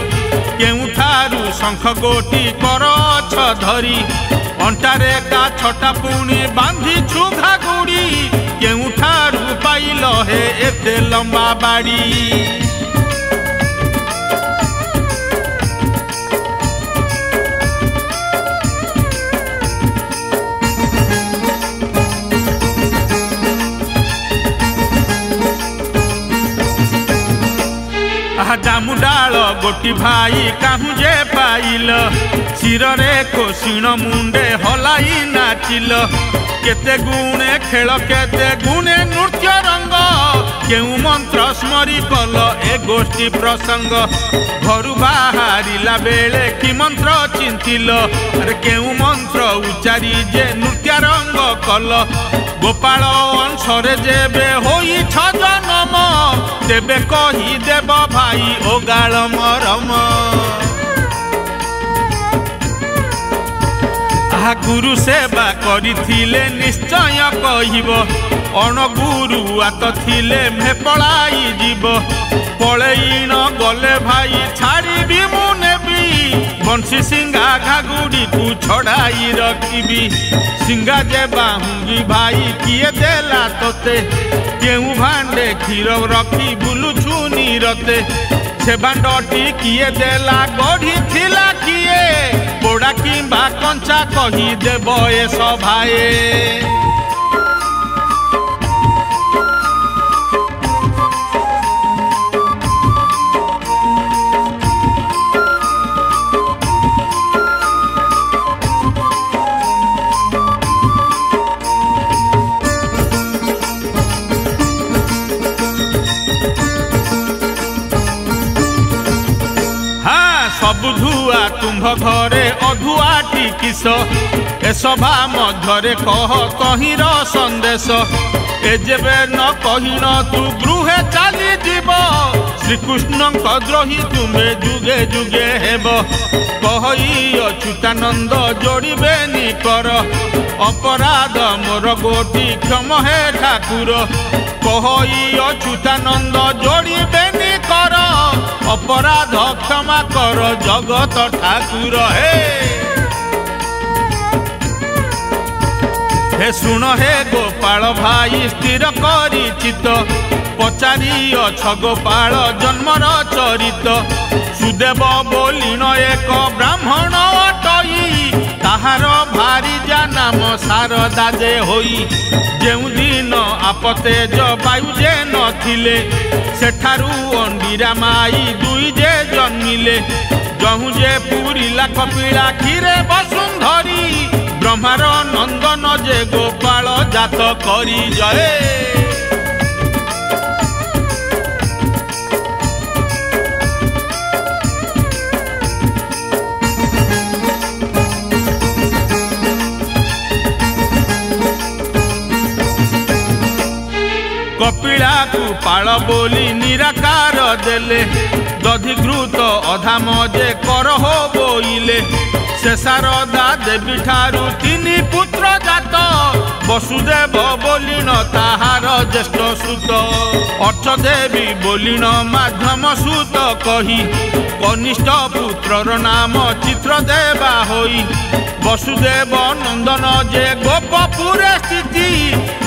केउ थारु शंख गोटी कर छ धरी अंटारे का छटा पुणी बांधी छुघा गुड़ी केते लंबा बाड़ी जामुडाल गोटी भाई काहू जे पाइल शिरे कोशिण मुंडे हलाई नाचिल केते गुणे खेल केते गुणे नृत्य रंग केउ मंत्र स्मरी कल ए गोष्ठी प्रसंग घरु बाहरिला बेले कि मंत्र चिंतिल अरे केउ मंत्र उच्चारी जे नृत्य रंग कल गोपाल अंशरे जेबे होई जन्म तेबे कही देव भाई ओ गाल मरम गुरु सेवा करिथिले निश्चय कहिब अणगुरु आत थिले मे पलाई जीव पलई न गले भाई छाड़ी मु नेबी बंशी सिंगा घागुड़ी को छड़ाई रखी सिंगा जे बाहुंगी भाई किए देला तोते केउ भांडे क्षीर रखी बुलुछु नीरते से भांडटी किए देला गढ़ी थिला किए पोड़ा किंबा कंचा कही देव ए सभाए बुधुआ तुम्भ घरे अधुआटी किस ए सभा मध्यरे कह तहिर संदेश ए जेबे न कहिन तू गृहे चली जीव श्रीकृष्ण द्रोही तुमे जुगे जुगे हेब कही अच्युतानंद जोड़िबे निकर अपराध मोर गोटी क्षम हे ठाकुर कही अच्युतानंद जोड़िबे निकर अपराध क्षमा कर जगत ठाकुर हे सुन हे गोपाल भाई स्थिर करी चित पचारि अछ गोपाल जन्मर चरित सुदेव बोलिन एक ब्राह्मण अटई ताहार भारी जा नाम शारदा जे होई जेउ दिन आपतेज वायु जे नथिले सेठारु अंडीरा माई दुई जे जन्मिले जहु जे पुरीला कपिला क्षीरे वसुंधरी ब्रह्मार नंदन जे गोपाल जात करी जय कपिला को पाल बोली निराकार देले दधिघृत अधाम जे कर हो बोइले से शारदा देवी ठारू तीनी पुत्र जात वसुदेव बोलिन ताहार ज्येष्ठ सुत अर्थ देवी बोलिन माध्यम सुत कही कनिष्ठ पुत्रर नाम चित्रदेवा होई वसुदेव नंदन जे गोपपुरे स्थिति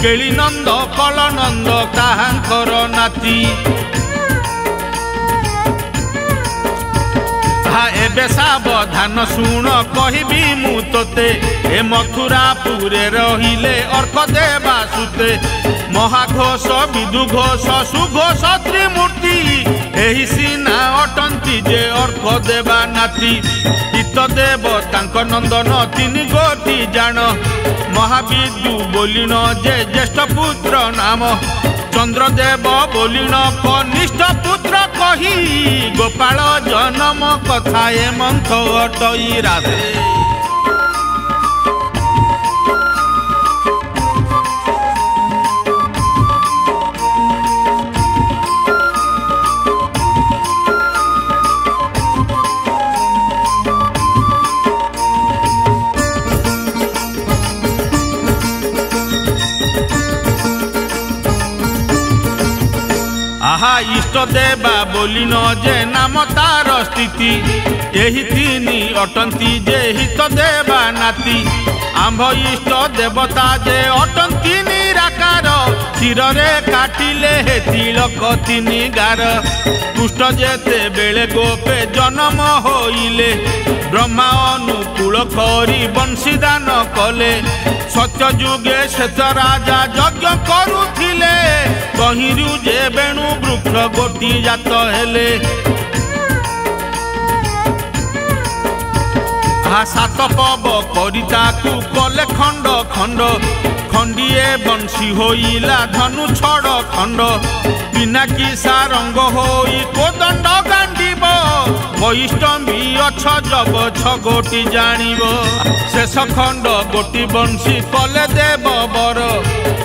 केली नंद कल नंद ताहांकर नाती एबे सावधान शुण कहबी मु तोते ए मथुरापुरे रहिले अर्क देवा सुते महाघोष विदुघोष सुघोष त्रिमूर्ति एही सीना अटंती जे अर्क देवा नाती हितदेव तांक नंदन तीन गोटी जान महाविदु बोलिन जे ज्येष्ठ पुत्र नाम चंद्रदेव बोलिन कनिष्ठ पुत्र कही गोपाल जन्म कथा ए मंथ अटई राधे इष्ट देवा बोलिन जे नाम तार स्थिति एही तीनी अटंती जे हित देवा नाती आंभ इष्ट देवता जे अटंती निराकार शिरे काटिले हे तिलक तिनि गार कुष्ठ जेते बेले गोपे जन्म होइले ब्रह्मा अनुकूल करी बंशीदान कले सत्य जुगे शेष राजा यज्ञ करुथिले कहिरु जे बेणु वृक्ष गोटी जात हेले सात पब करिताकू कले खंड खंड खंडिए बंशी होइला धनु छड़ खंड पिनाकी सारंग होई कोदंड गांडीब वैष्णवी अछ जब छगोटी जानिब शेष खंड गोटी बंशी कले देव बर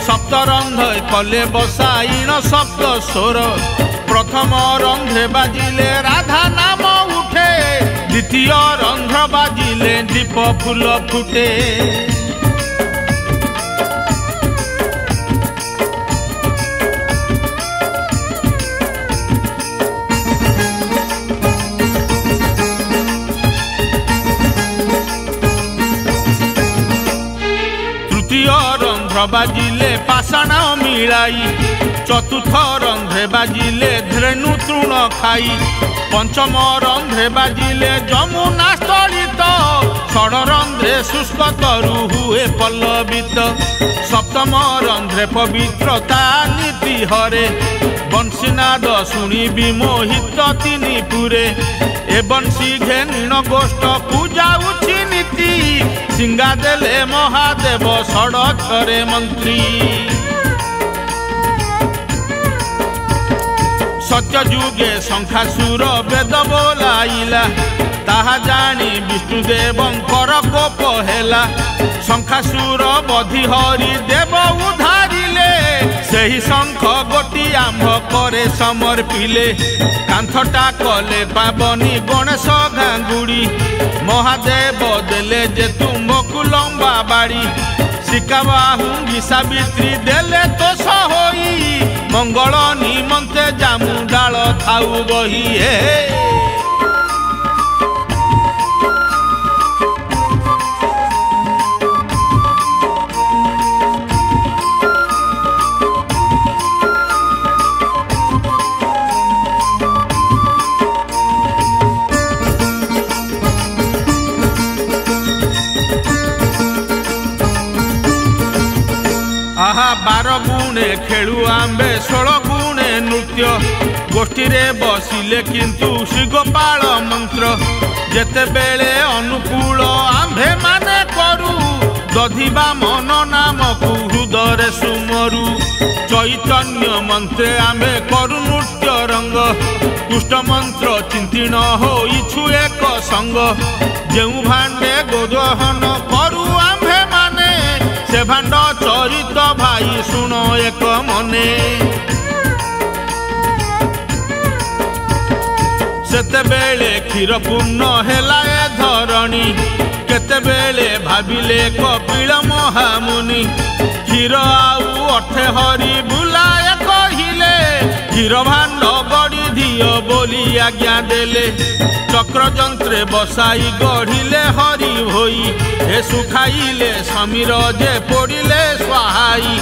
सप्तरंध कले बसाईण सप्त स्वर प्रथम रंध्रे बाजिले राधा नाम उठे द्वितीय रंध्र बाजिले दीप फूल फुटे तृतीय रंध्र बाजिले पाषाण मिलाई चतुर्थ रंध्रे बाजिले धेनु तृण खाई पंचम रंध्रे बाजिले जमुना स्थलित षड रंध्रे शुष्क तरु हुए पल्लवित सप्तम रंध्रे पवित्रता नीति हरे बंशीनाद शुणी विमोहित तिनि पुरे ए बंशी घेनिण गोष्ठ पूजा उछि नीति सिंगा देले महादेव षडक्षरे मंत्री सत्य जुगे शंखासुर वेद बोलाइला ताहा जानी विष्णुदेवंकर कोप हेला शंखासुर बधि हरि देव उधारिले सेही शंख गोटी आंभ करे समर्पिले कांथटा कले पावनी गणेश गांगुड़ी महादेव देले जे तुम्बकु लंबा बाड़ी शिकाबाहुंगी सावित्री देले तोष होई मंगल निमंते जामु डाल थाउ बही हे आहा 12 गुणे खेलु आंबे 16 गुणे नृत्य गोष्ठी रे बसिले किंतु श्री गोपाल मंत्र जेते बेले अनुकूल आंबे माने करू दधिबा मन नाम को हृदय सुमरु चैतन्य मंत्रे आंबे करू नृत्य रंग कुष्ठ मंत्र चिंतिन होइछु एक संग जेउ भांडे गोदहन करू आंबे माने से भांड चरित भाई सुन एक मने सेते बेले क्षीर पूर्ण हेला ए धरणी केते बेले भाविले कपिल महामुनि क्षीर आउ अर्थे हरि बुलाए कहिले क्षीर भांड गड़ी दियो बोली आज्ञा देले चक्र जंत्रे बसाई गढ़िले हरि होई हे सुखाइले समीर जे पोड़िले स्वाहाई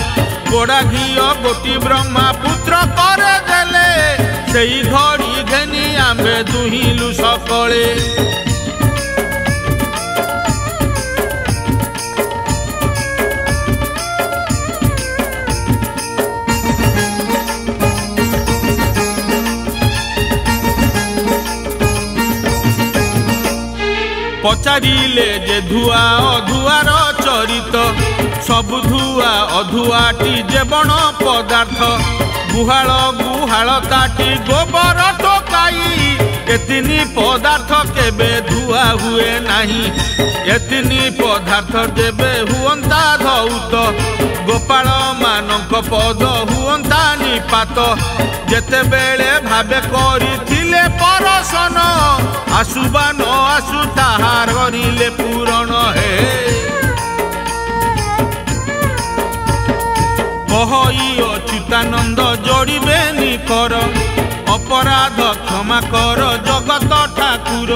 गोड़ा घियो गोटी ब्रह्मा पुत्र करे देले सेई घड़ी घेनी आंबे दुहिलु सकले पचारिले जे धुआ अधुआर चरित सब धुआ अधुआटी जे बण पदार्थ गुहाल गुहाल ताटी गोबर टोकाई एतिनी पदार्थ केबे धुआ हुए नाही एतिनी पदार्थ जेबे हुअंता धौत गोपाल मानक पद हुअंता निपात जेते बेले भाबे करिथिले परसन आसुबा न आसु ताहार करिले पूरण हे कहई अच्युतानंद जोड़िबे निकर अपराध क्षमा कर जगत ठाकुर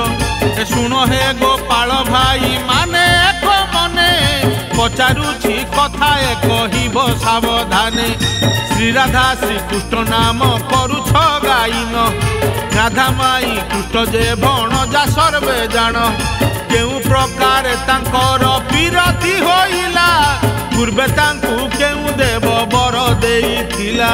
शुण हे गोपाल भाई माने एक मने पचारुछि कथा कहब सावधाने श्री श्रीराधा श्रीकृष्ण नाम करुछ गाइन राधा माई कृष्ण जे भणजा सर्वे जान केउ प्रकार तांकर पीरती होइला पूर्वे तांकु केउ देव बर देइथिला।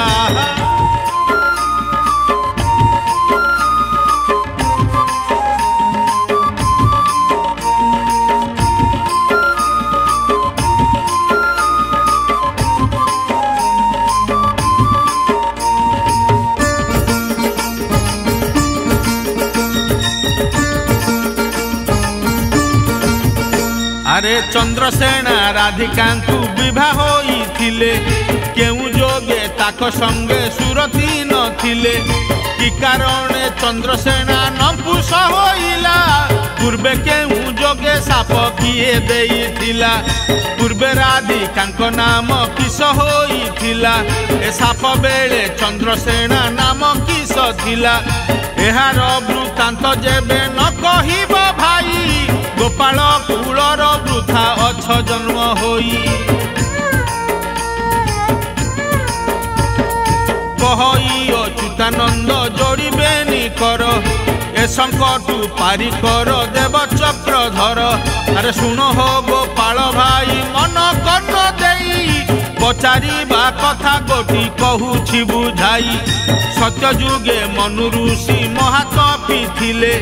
अरे चंद्रसेना राधिकांकु विवाह होइथिले केउ जोगे ताक संगे सुरती नथिले कि कारणे चंद्रसेना नपुंस होइला पूर्वे केउ जोगे साप किए देइथिला पूर्वे राधिकांक नाम किस होइथिला ए साप बेले चंद्रसेना नाम किस थिला एहार वृत्तांत जेबे न कहिब भाई गोपाल कूलर वृथा अछ जन्म होई कहि अच्युतानंद जोड़िबेनी कर ए संकट पारी कर देव चक्रधर। अरे सुन हो गोपाल भाई मन कर्ण देई पचारिबा कथा गोटी कहूछि बुझाई सत्य जुगे मनु ऋषि महातपी थिले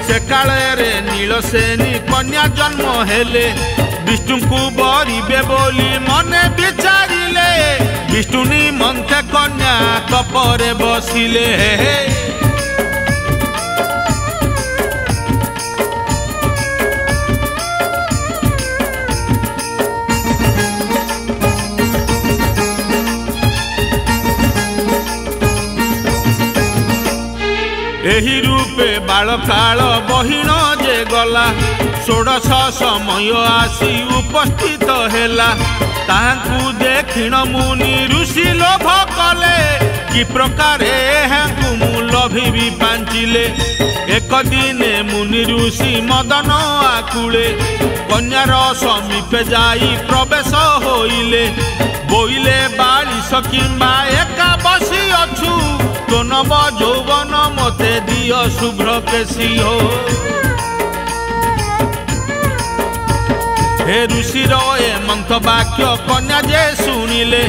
से काले नीलसेनी कन्या जन्म हेले विष्णु को बरिबे बोली मने विचारिले विष्णु निमंते कन्या कपरे बसिले एही रूपे बालकाल बहिण जे गला षोडश समय आसी उपस्थित हेला ताहाकु देखिण मुनि ऋषि लोभ कले कि प्रकारे एहाकु मु लभिबी पांचिले एक दिने मुनि ऋषि मदन आकुले कन्यार समीपे जाई प्रवेश होइले बोइले 42 किंबा 81 अछु तो नव यौवन मते दियो शुभ्र केसी हो हे ऋषिर एमंत वाक्य कन्या जे शुणिले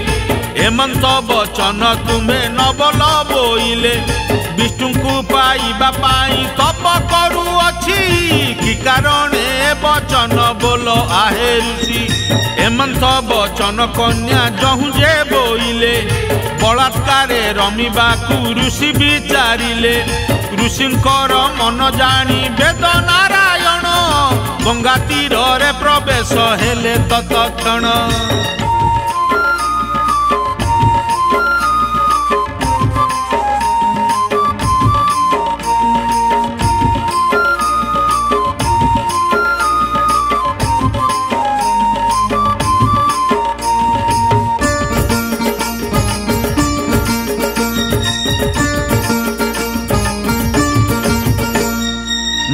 एमंत वचन तुम्हें नबल बोइले विष्णु को पाइबा पाई तप करुअछि कि कारणे वचन बोल आहे ऋषि एमंत वचन कन्या जहु जे बोइले बलात्कारे रमिबाकु ऋषि विचारिले ऋषिंकर मन जानी वेद नारायण गंगा तीर रे प्रवेश हेले तत्क्षण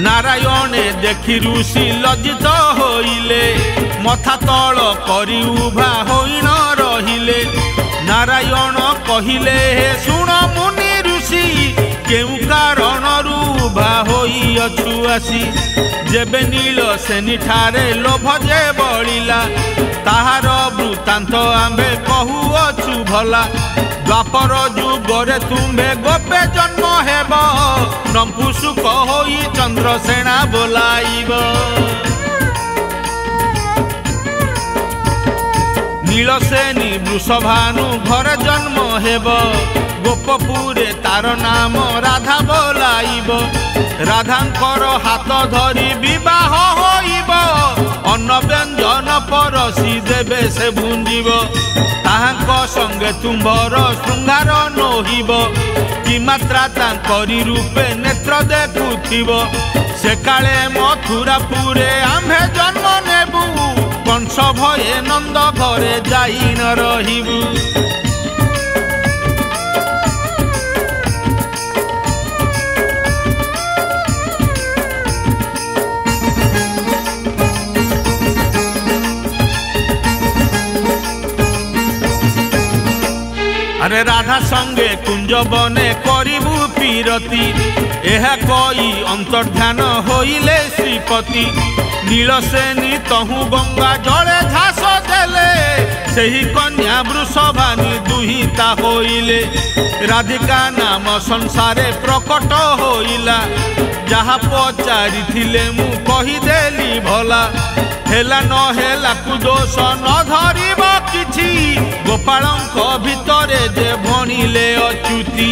नारायणे देखि ऋषि लज्जित होइले मथा तल करी उभा होइण रहिले नारायण कहिले हे सुण मुनि ऋषि केउ कारण उभा होई अछु आसी जेबे नील सेनी ठारे लोभ जे बळिला ताहार वृत्तांत आम्भे कहुअछु भला द्वापर जुगरे तुम्भे गोपे जन्म हेब नपुंसुक होई चंद्रसेना बोलाइब नीलसेनी वृषभानु घर जन्म हेब गोपपुरे तार नाम राधा बोलाइब राधांकर हाथ धरी विवाह होइब अन्न व्यंजन परसी देबे से भुंजिब ताहांक संगे तुम्भर श्रृंगार नहिब कि मात्रा तांकरी रूपे नेत्र देखुथिब से काले मथुरापुरे आम्भे जन्म नेबु कंस भये नंद घरे जाई न रहिबु अरे राधा संगे कुंज बने करिबु पीरती एहा कई अंतर्ध्यान होइले श्रीपति नीलसेनी तहु गंगा जड़े झास देले सेही कन्या वृषभानी दुहिता होइले राधिका नाम संसारे प्रकट होइला जहा पचारि थिले मु कहिदेली भला हेला न हेला कु दोष न धरिब किछि गोपालंक भितरे जे भणिले अच्युति।